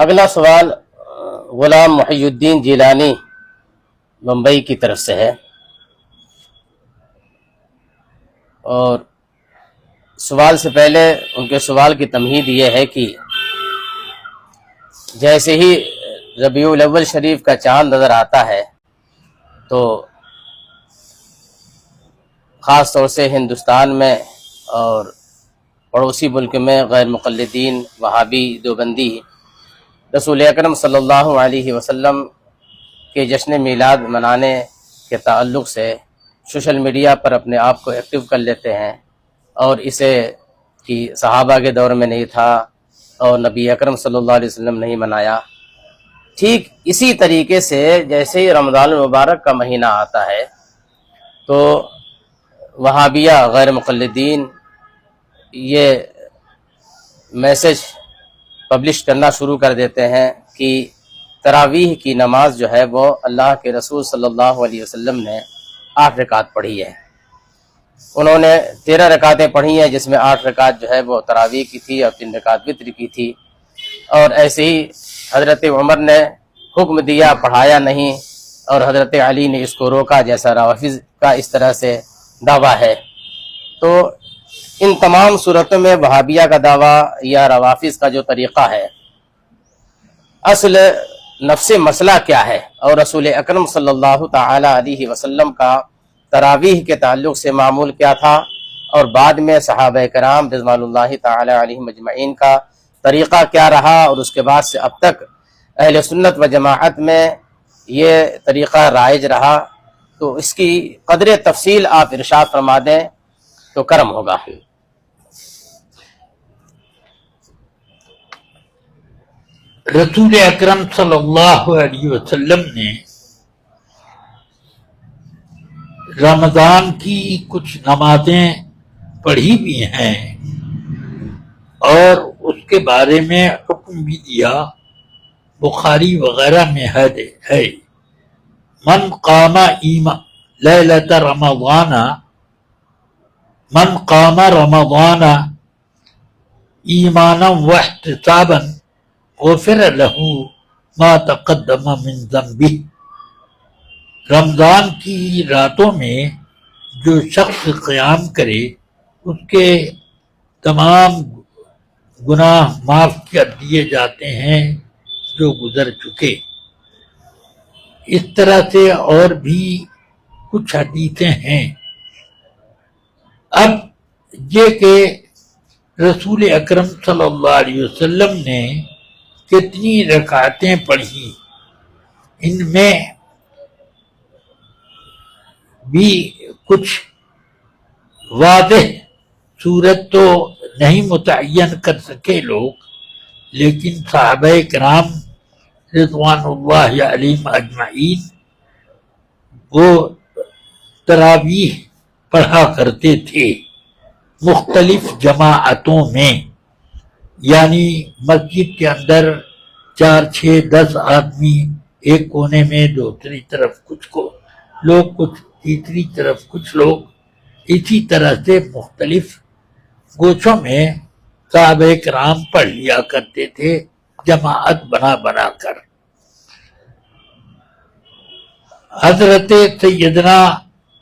اگلا سوال غلام محی الدین جیلانی بمبئی کی طرف سے ہے، اور سوال سے پہلے ان کے سوال کی تمہید یہ ہے کہ جیسے ہی ربیع الاول شریف کا چاند نظر آتا ہے تو خاص طور سے ہندوستان میں اور پڑوسی ملک میں غیر مقلدین وہابی دیوبندی رسول اکرم صلی اللہ علیہ وسلم کے جشن میلاد منانے کے تعلق سے سوشل میڈیا پر اپنے آپ کو ایکٹیو کر لیتے ہیں، اور اسے کہ صحابہ کے دور میں نہیں تھا اور نبی اکرم صلی اللہ علیہ وسلم نہیں منایا۔ ٹھیک اسی طریقے سے جیسے ہی رمضان المبارک کا مہینہ آتا ہے تو وہابیہ غیر مقلدین یہ میسج پبلش کرنا شروع کر دیتے ہیں کہ تراویح کی نماز جو ہے وہ اللہ کے رسول صلی اللہ علیہ وسلم نے 8 رکعت پڑھی ہے۔ انہوں نے 13 رکعتیں پڑھی ہیں، جس میں 8 رکعت جو ہے وہ تراویح کی تھی اور 3 رکعت وتر کی تھی، اور ایسے ہی حضرت عمر نے حکم دیا، پڑھایا نہیں، اور حضرت علی نے اس کو روکا، جیسا روافض کا اس طرح سے دعویٰ ہے۔ تو ان تمام صورتوں میں وہابیہ کا دعویٰ یا روافض کا جو طریقہ ہے، اصل نفس مسئلہ کیا ہے، اور رسول اکرم صلی اللہ تعالی علیہ وسلم کا تراویح کے تعلق سے معمول کیا تھا، اور بعد میں صحابہ کرام رضوان اللہ تعالی علیہم اجمعین کا طریقہ کیا رہا، اور اس کے بعد سے اب تک اہل سنت و جماعت میں یہ طریقہ رائج رہا، تو اس کی قدر تفصیل آپ ارشاد فرما دیں تو کرم ہوگا۔ رسول اکرم صلی اللہ علیہ وسلم نے رمضان کی کچھ نمازیں پڑھی بھی ہیں اور اس کے بارے میں حکم بھی دیا، بخاری وغیرہ میں ہے من قام لیلۃ رمضان من قام رمضان ایمانا واحتسابا غفر له ما تقدم من ذنبہ۔ رمضان کی راتوں میں جو شخص قیام کرے اس کے تمام گناہ معاف کر دیے جاتے ہیں جو گزر چکے۔ اس طرح سے اور بھی کچھ حدیثیں ہیں۔ اب یہ کہ رسول اکرم صلی اللہ علیہ وسلم نے کتنی رکعتیں پڑھی، ان میں بھی کچھ واضح صورت تو نہیں متعین کر سکے لوگ، لیکن صحابہ کرام رضوان اللہ علیہم اجمعین وہ تراویح پڑھا کرتے تھے مختلف جماعتوں میں، یعنی مسجد کے اندر 4 6 10 آدمی ایک کونے میں، دوسری طرف کچھ لوگ، کچھ تیسری طرف کچھ لوگ، اسی طرح سے مختلف گوشوں میں صحابہ کرام پڑھ لیا کرتے تھے جماعت بنا بنا کر۔ حضرت سیدنا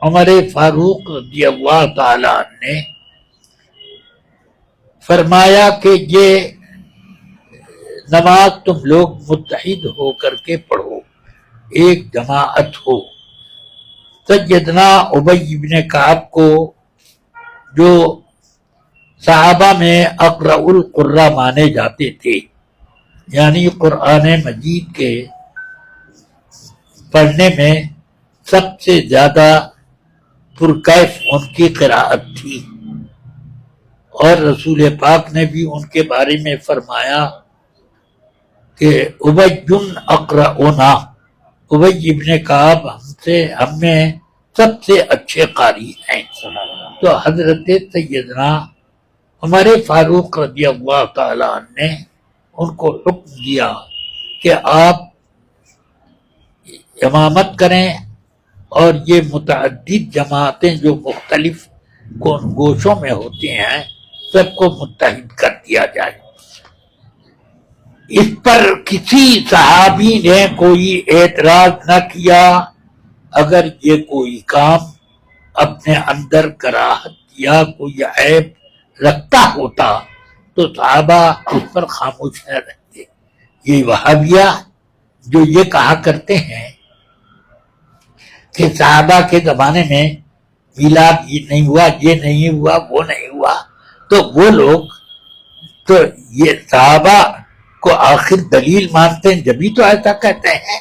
عمر فاروق رضی اللہ تعالی عنہ نے فرمایا کہ یہ نماز تم لوگ متحد ہو کر کے پڑھو، ایک جماعت ہو۔ سیدنا ابی بن کعب کو جو صحابہ میں اقرأ القرآ مانے جاتے تھے، یعنی قرآن مجید کے پڑھنے میں سب سے زیادہ پرکیف ان کی قراءت تھی، اور رسول پاک نے بھی ان کے بارے میں فرمایا کہ ابی اقرؤنا، ابی ابن کعب ہم میں سب سے اچھے قاری ہیں۔ تو حضرت سیدنا عمر فاروق رضی اللہ تعالی عنہ نے ان کو حکم دیا کہ آپ امامت کریں، اور یہ متعدد جماعتیں جو مختلف گوشوں میں ہوتی ہیں سب کو متحد کر دیا جائے۔ اس پر کسی صحابی نے کوئی اعتراض نہ کیا اگر یہ کوئی کام اپنے اندر کراہت یا کوئی عیب رکھتا ہوتا تو صحابہ اس پر خاموش نہ رہتے. یہ وہابیہ جو یہ کہا کرتے ہیں کہ صحابہ کے زمانے میں میلاد یہ نہیں ہوا، یہ نہیں ہوا، وہ نہیں ہوا، تو وہ لوگ تو یہ صحابہ کو آخر دلیل مانتے ہیں جبھی تو ایسا کہتے ہیں.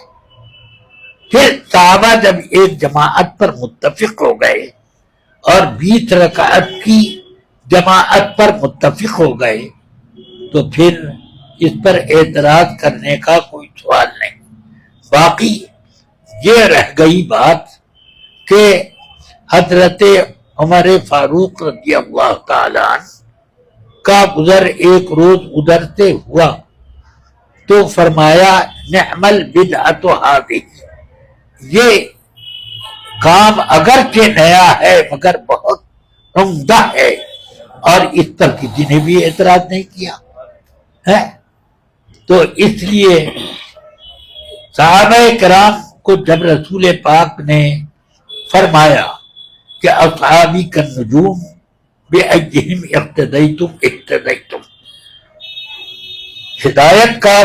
پھر صحابہ جب ایک جماعت پر متفق ہو گئے اور 20 رکعت کی جماعت پر متفق ہو گئے تو پھر اس پر اعتراض کرنے کا کوئی سوال نہیں. باقی یہ رہ گئی بات کہ حضرت عمر فاروق رضی اللہ تعالی عنہ کا گزر ایک روز گزرتے ہوا تو فرمایا نعم البدعۃ ہذہ، یہ کام اگرچہ نیا ہے مگر بہت عمدہ ہے، اور اس پر کسی نے بھی اعتراض نہیں کیا ہے. تو اس لیے صحابہ کرام کو جب رسول پاک نے فرمایا کہ اصحابی کالنجوم بأیہم اقتدیتم اہتدیتم، ہدایت کا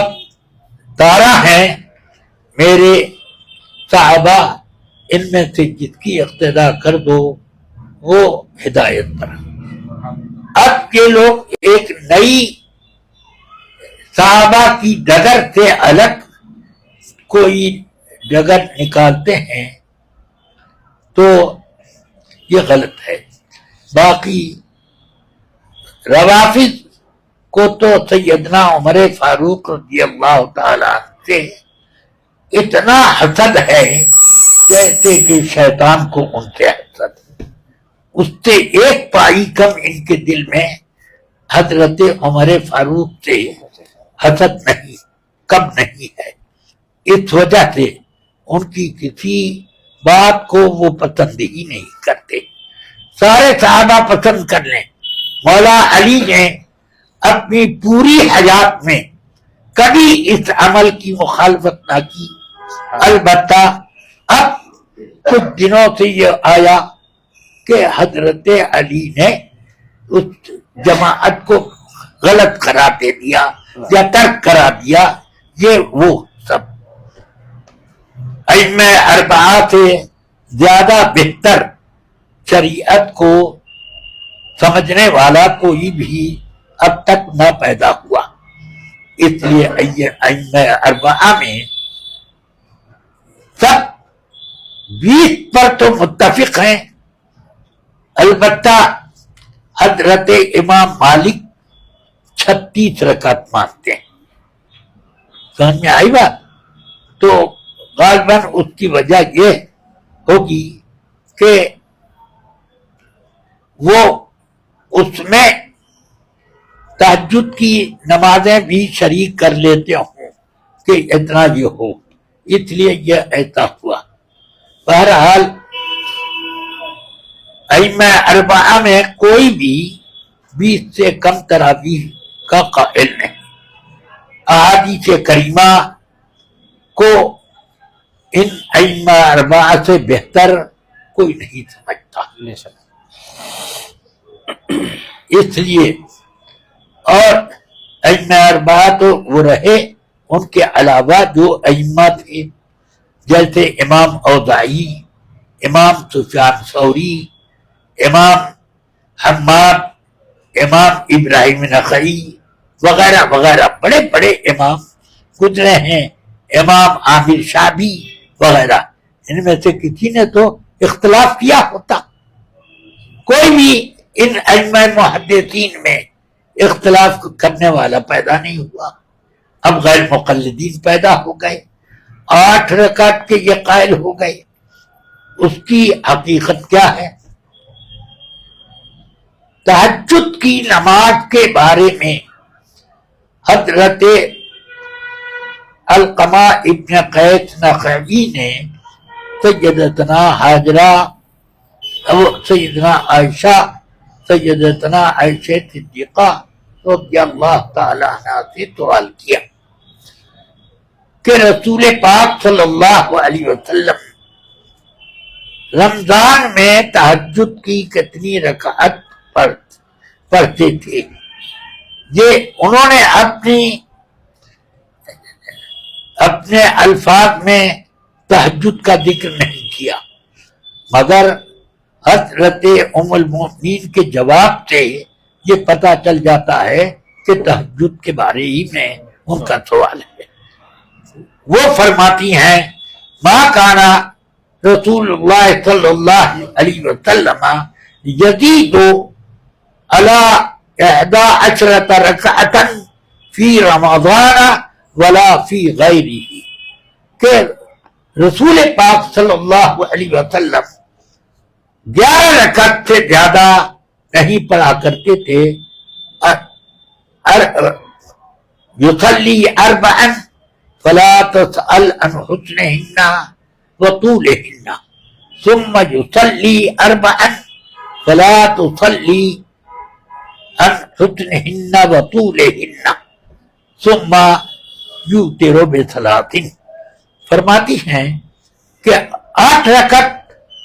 تارا ہے میرے صحابہ، ان میں سے جس کی اقتدا کر دو وہ ہدایت پر. اب یہ لوگ ایک نئی صحابہ کی ڈگر سے الگ کوئی ڈگر نکالتے ہیں تو یہ غلط ہے. باقی روافض کو تو سیدنا عمر فاروق رضی اللہ تعالی عنہ سے اتنا حسد ہے جیسے کہ شیطان کو ان سے حسد. اس سے ایک پائی کم ان کے دل میں حضرت عمر فاروق سے حسد نہیں، کم نہیں ہے. اس وجہ سے ان کی کسی بات کو وہ پسند ہی نہیں کرتے. سارے صحابہ پسند کر لیں، مولا علی نے اپنی پوری حیات میں کبھی اس عمل کی مخالفت نہ کی. البتہ اب کچھ دنوں سے یہ آیا کہ حضرت علی نے اس جماعت کو غلط قرار دے دیا یا ترک کرا دیا. یہ وہ سب ائمہ اربعہ سے زیادہ بہتر شریعت کو سمجھنے والا کوئی بھی اب تک نہ پیدا ہوا. اس لیے ائمہ اربعہ میں سب 20 پر تو متفق ہیں. البتہ حضرت امام مالک 36 رکعت مانتے ہیں. سمجھ میں آئی بات؟ تو غالباً اس کی وجہ یہ ہوگی کہ وہ اس میں تہجد کی نمازیں بھی شریک کر لیتے ہوں کہ اتنا یہ ہو، اس لیے یہ ایسا ہوا. بہرحال ائمہ اربعہ میں کوئی بھی 20 سے کم تراویح کا قائل نہیں. احادیث کریمہ کو ان ائمہ اربعہ سے بہتر کوئی نہیں سمجھتا. اس لیے اور ائمہ اربعہ تو وہ رہے، ان کے علاوہ جو ائمہ تھے جیسے امام اوزاعی، امام سفیان ثوری، امام حماد، امام ابراہیم نخعی وغیرہ وغیرہ بڑے بڑے امام گزرے ہیں، امام عامر شابی وغیرہ. ان میں سے کسی نے تو اختلاف کیا ہوتا. کوئی بھی ان ائمہ محدثین میں اختلاف کرنے والا پیدا نہیں ہوا. اب غیر مقلدین پیدا ہو گئے، 8 رکعت کے یہ قائل ہو گئے. اس کی حقیقت کیا ہے؟ تہجد کی نماز کے بارے میں حضرت علقمہ ابن قیس نخعی نے سیدتنا حاجرہ، سیدنا عائشہ، سیدتنا عائشہ صدیقہ رضی اللہ تعالی عنہ سے سوال کیا کہ رسول پاک صلی اللہ علیہ وسلم رمضان میں تہجد کی کتنی رکعت پڑھتے تھے، یہ انہوں نے اپنے الفاظ میں تہجد کا ذکر نہیں کیا، مگر حضرت ام المؤمنین کے جواب سے یہ پتہ چل جاتا ہے کہ تہجد کے بارے ہی میں ان کا سوال ہے۔ وہ فرماتی ہیں ما کانا رسول اللہ صلی اللہ علیہ وسلم یزید علی 11 رکعتا فی رمضان ولا فی غیرہ، کہ رسول پاک صلی اللہ علیہ وسلم 11 رکعت سے زیادہ نہیں پڑھا کرتے تھے، یصلی 4 فلا تسأل عن حسنہن وطولہن ثم یصلی 4 فلا تصلی عن حسنہن وطولہن ثم یوتر ب3۔ فرماتی ہیں کہ 8 رکعت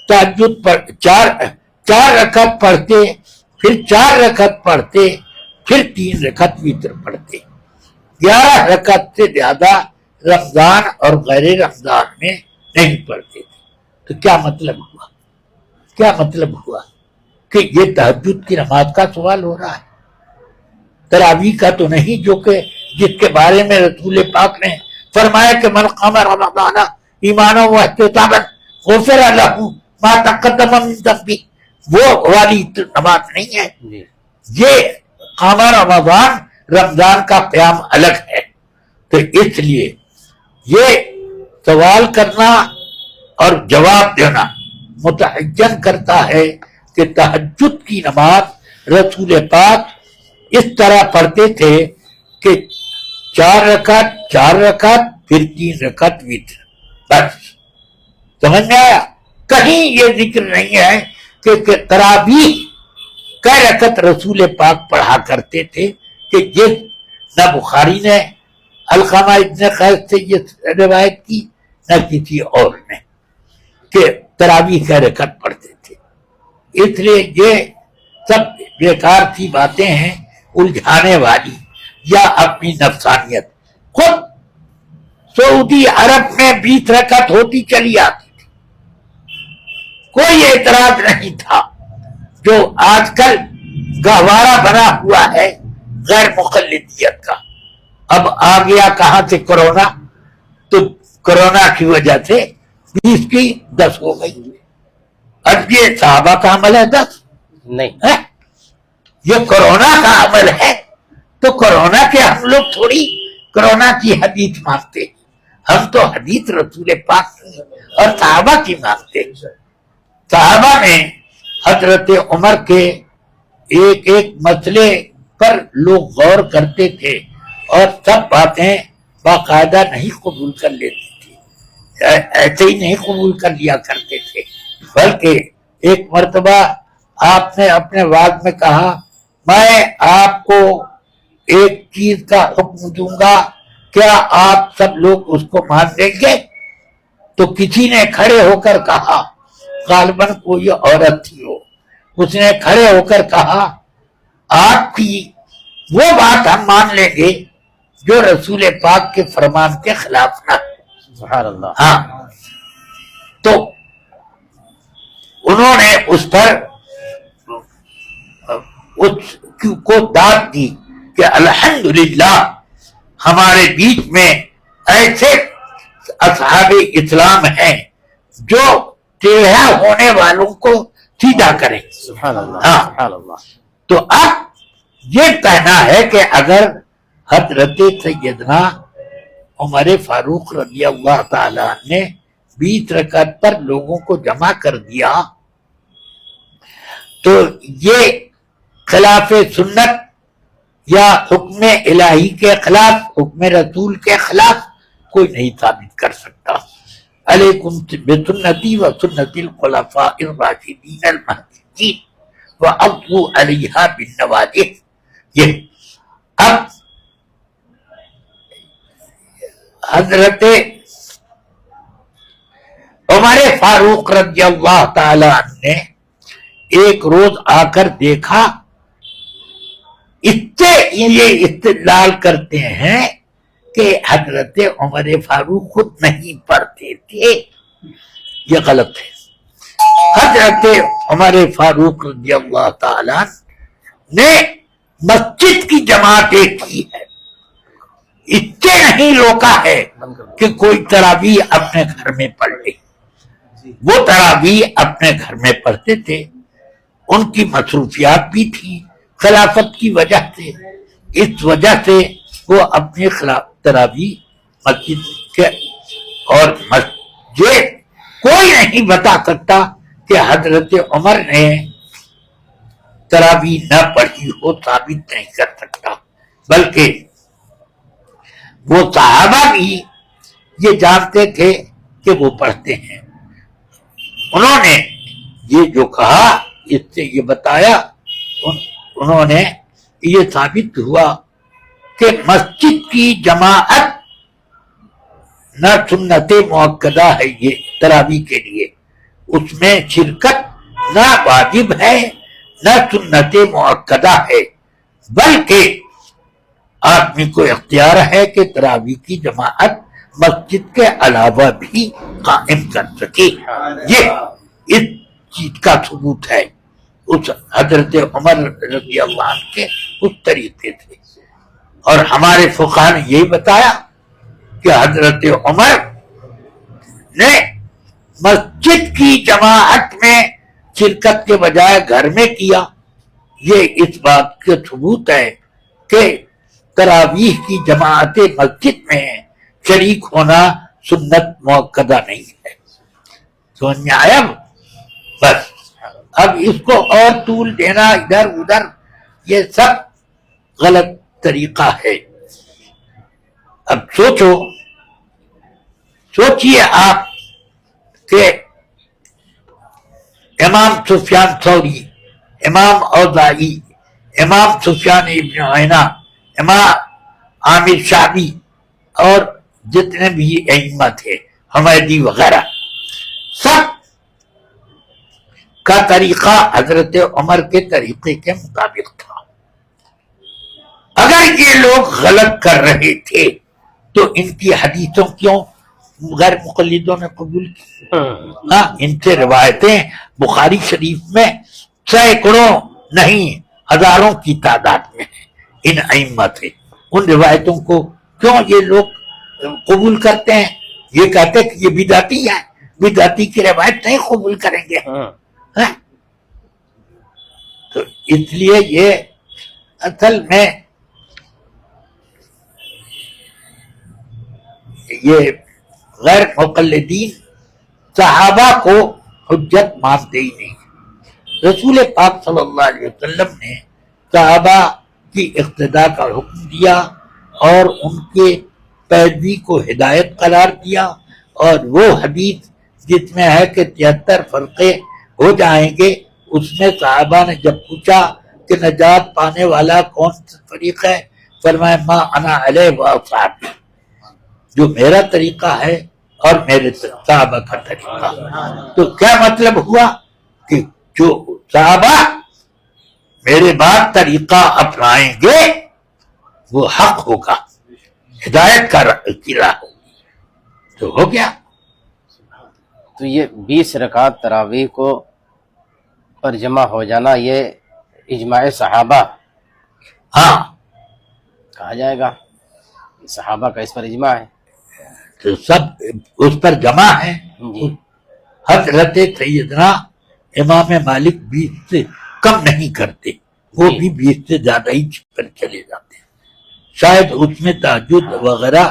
تہجد پر 4 رکعت پڑھتے، پھر 4 رکعت پڑھتے، پھر 3 رکعت وتر پڑھتے، 11 رکعت سے زیادہ رمضان اور غیر رمضان میں نہیں پڑھتے تھے۔ تو کیا مطلب ہوا کہ یہ تہجد کی نماز کا سوال ہو رہا ہے، تراویح کا تو نہیں، جو کہ جس کے بارے میں رسول پاک نے فرمایا کہ من قام رمضان ایمانا و احتسابا غفر لہ ما تقدم من ذنبہ، وہ والی نماز نہیں ہے۔ یہ قام رمضان کا قیام الگ ہے۔ تو اس لیے یہ سوال کرنا اور جواب دینا متعین کرتا ہے کہ تہجد کی نماز رسول پاک اس طرح پڑھتے تھے کہ 4 رکعت پھر 3 رکعت وتر، بس۔ سمجھ میں آیا؟ کہیں یہ ذکر نہیں ہے کہ تراویح کئی رکعت رسول پاک پڑھا کرتے تھے، کہ یہ نہ بخاری نے علقمہ ابن قیس سے یہ روایت کی نہ کسی اور نے کہ تراویح کئی رکعت پڑھتے تھے۔ اس لیے یہ سب بیکار سی باتیں ہیں، الجھانے والی یا اپنی نفسانیت۔ خود سعودی عرب میں 20 رکعت ہوتی چلی آتی تھی، کوئی اعتراض نہیں تھا۔ جو آج کل گہوارہ بنا ہوا ہے غیر مقلدیت کا، اب آ گیا کہاں سے کرونا، تو کرونا کی وجہ سے 20 کی 10 ہو گئی۔ اب یہ صحابہ کا عمل ہے 10 نہیں، یہ کرونا کا عمل ہے، تو کرونا کے ہم لوگ تھوڑی کرونا کی حدیث مانتے، ہم تو حدیث رسول پاک کی اور صحابہ کی مانتے۔ صحابہ میں حضرت عمر کے ایک مسئلے پر لوگ غور کرتے تھے اور سب باتیں باقاعدہ نہیں قبول کر لیتے تھے، ایسے ہی نہیں قبول کر لیا کرتے تھے، بلکہ ایک مرتبہ آپ نے اپنے وعظ میں کہا میں آپ کو ایک چیز کا حکم دوں گا، کیا آپ سب لوگ اس کو مان لیں گے؟ تو کسی نے کھڑے ہو کر کہا، غالباً کوئی عورت تھی، اس نے کھڑے ہو کر کہا آپ کی وہ بات ہم مان لیں گے جو رسول پاک کے فرمان کے خلاف نہ۔ سبحان اللہ۔ ہاں، تو انہوں نے اس پر اس کو داد دی کہ الحمدللہ ہمارے بیچ میں ایسے اصحاب اسلام ہیں جو ٹیڑھا ہونے والوں کو سیدھا کریں۔ سبحان اللہ، ہاں، سبحان اللہ۔ تو اب یہ کہنا ہے کہ اگر حضرت سیدنا عمر فاروق رضی اللہ تعالی نے 20 رکعت پر لوگوں کو جمع کر دیا تو یہ خلاف سنت یا حکم الہی کے خلاف، حکم رسول کے خلاف کوئی نہیں ثابت کر سکتا۔ علیکم بسنتی و سنت الخلفاء الراشدین المہدیین وعضوا علیہا بالنواجذ۔ یہ اب حضرت عمر فاروق رضی اللہ تعالی عنہ نے ایک روز آ کر دیکھا، اس سے یہ استدلال کرتے ہیں کہ حضرت عمر فاروق خود نہیں پڑھتے تھے، یہ غلط ہے۔ حضرت عمر فاروق رضی اللہ تعالی عنہ نے مسجد کی جماعتیں کی ہے، اس سے نہیں روکا ہے کہ کوئی تراویح اپنے گھر میں پڑھ لے۔ وہ تراویح اپنے گھر میں پڑھتے تھے، ان کی مصروفیات بھی تھی خلافت کی وجہ سے، اس وجہ سے وہ اپنے تراویح مسجد کے، اور یہ کوئی نہیں بتا سکتا کہ حضرت عمر نے تراویح نہ پڑھی ہو، ثابت نہیں کر سکتا، بلکہ وہ صحابہ بھی یہ جانتے تھے کہ وہ پڑھتے ہیں۔ انہوں نے یہ جو کہا، اس سے یہ بتایا، انہوں نے یہ ثابت ہوا کہ مسجد کی جماعت نہ سنت مؤکدہ ہے، یہ تراویح کے لیے اس میں شرکت نہ واجب ہے نہ سنت مؤکدہ ہے، بلکہ آدمی کو اختیار ہے کہ تراویح کی جماعت مسجد کے علاوہ بھی قائم کر سکے۔ یہ اس چیز کا ثبوت ہے اس حضرت عمر رضی اللہ عنہ کے اس طریقے سے۔ اور ہمارے فقہا نے یہی بتایا کہ حضرت عمر نے مسجد کی جماعت میں شرکت کے بجائے گھر میں کیا، یہ اس بات کے ثبوت ہے کہ تراویح کی جماعت مسجد میں شریک ہونا سنت مؤکدہ نہیں ہے۔ سمجھ میں آیا؟ بس اب اس کو اور طول دینا ادھر ادھر، یہ سب غلط طریقہ ہے۔ اب سوچئے آپ کہ امام سفیان ثوری، امام اوزاعی، امام سفیان ابن عیینہ، امام عامر شعبی اور جتنے بھی ائمہ تھے، حمیدی وغیرہ، سب کا طریقہ حضرت عمر کے طریقے کے مطابق تھا۔ اگر یہ لوگ غلط کر رہے تھے تو ان کی حدیثوں کیوں غیر مقلدوں نے قبول کی؟ ان سے روایتیں بخاری شریف میں سینکڑوں نہیں ہزاروں کی تعداد میں ہیں، ان ائمہ سے، ان روایتوں کو کیوں یہ لوگ قبول کرتے ہیں؟ یہ کہتے کہ یہ بدعتی ہے، بدعتی کی روایت نہیں قبول کریں گے۔ تو اس لیے یہ اصل میں یہ غیر مقلدین صحابہ کو حجت مانتے ہی نہیں۔ رسول پاک صلی اللہ علیہ وسلم نے صحابہ کی اقتداء کا حکم دیا اور ان کے پیروی کو ہدایت قرار دیا، اور وہ حدیث جس میں ہے کہ 73 فرقے ہو جائیں گے، اس میں صحابہ نے جب پوچھا کہ نجات پانے والا کون سا طریقہ ہے، فرمایا ما انا علیہ واصحابی، جو میرا طریقہ ہے اور میرے صحابہ کا طریقہ۔ تو کیا مطلب ہوا کہ جو صحابہ میرے بعد طریقہ اپنائیں گے وہ حق ہوگا، ہدایت کا راہ ہوگی۔ تو ہو گیا۔ تو یہ 20 رکعت تراویح کو پر جمع ہو جانا، یہ اجماع صحابہ ہاں، کہا جائے گا، صحابہ کا اس پر اجماع ہے۔ تو سب اس پر جمع ہے۔ جی۔ حضرت سیدنا امام مالک 20 سے کم نہیں کرتے، وہ بھی 20 سے زیادہ ہی پر چلے جاتے ہیں، شاید اس میں تہجد وغیرہ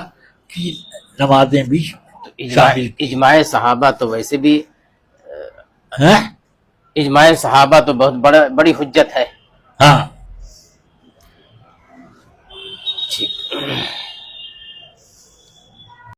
کی نمازیں بھی شامل۔ اجماع صحابہ تو ویسے بھی ہیں؟ اجماع صحابہ تو بہت بڑی حجت ہے۔ ہاں، ٹھیک۔